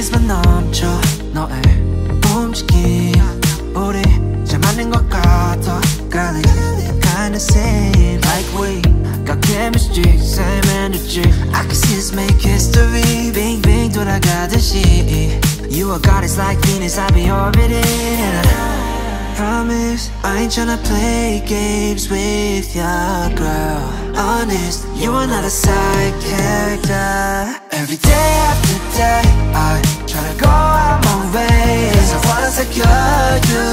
카리스마 넘쳐 너의 움직임 우리 잘 맞는 것 같아 Girl, kinda same like we got chemistry, same energy I can see us make history Bing bing 돌아가듯이 You are goddess like Venus, I be orbiting and I promise I ain't tryna play games with ya, girl Honest, you are not a side character Every day after day I tryna go out my way Cause I wanna secure you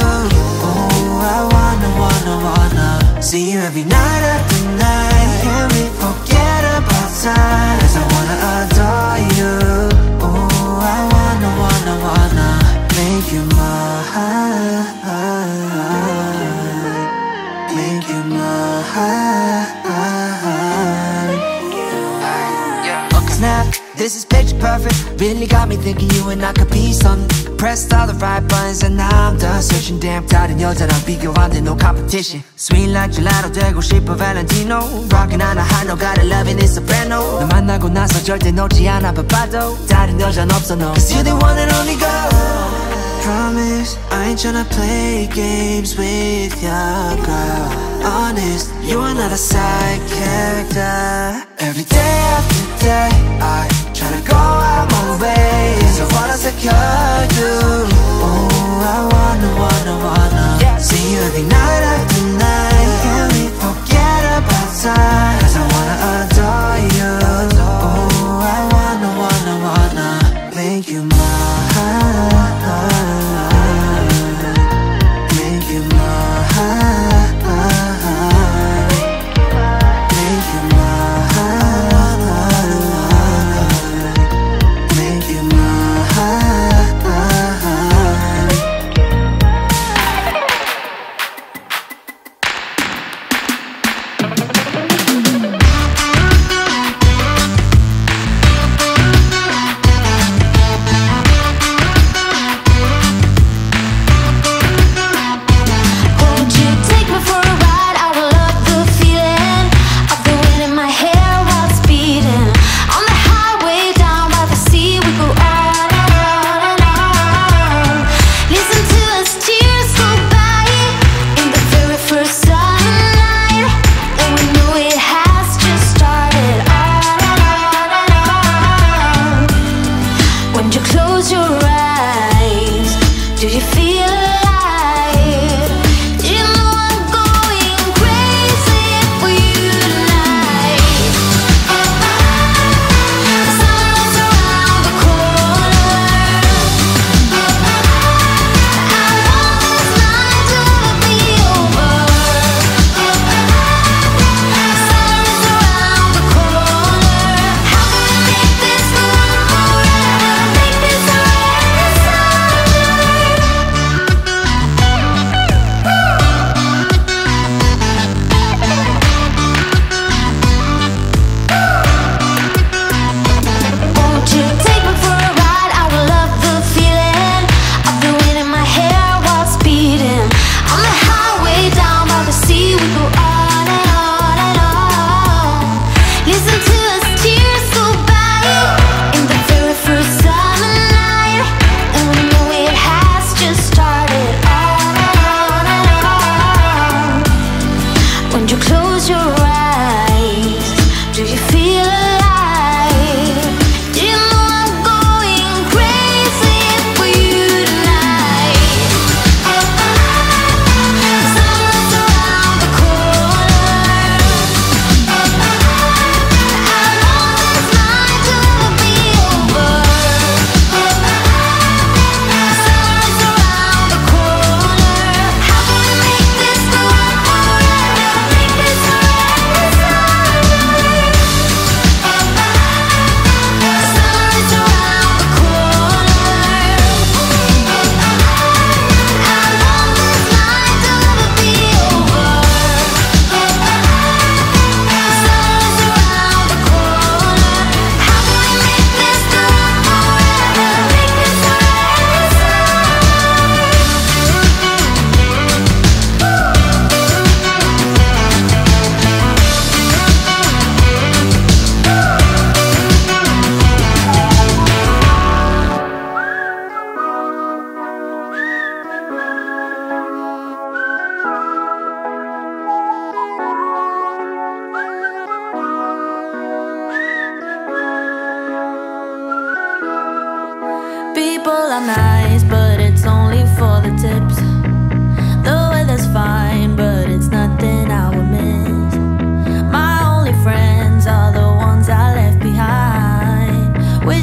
Oh, I wanna see you every night after night Can we forget about time Cause I wanna adore you Oh, I wanna make you mine Make you mine Snap, this is picture perfect Really got me thinking you and I could be something Pressed all the right buttons and now I'm done searching Damn 다른 여자랑 비교 안 돼, no competition Sweet like gelato 되고 싶어 Valentino Rockin' on a high note, got a loving it soprano 너 만나고 나서 절대 놓지 않아 바빠도 다른 여자는 없어 no Cause you're the one and only girl Promise, I ain't tryna play games with ya, girl Honest, you are not a side character Every day after day, I tryna go out my way Cause I wanna secure you Oh, I wanna see you every night after night Can we forget about time Cause I wanna adore you Oh, I wanna make you mine Make you mine Make you mine Make you mine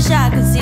shy, cause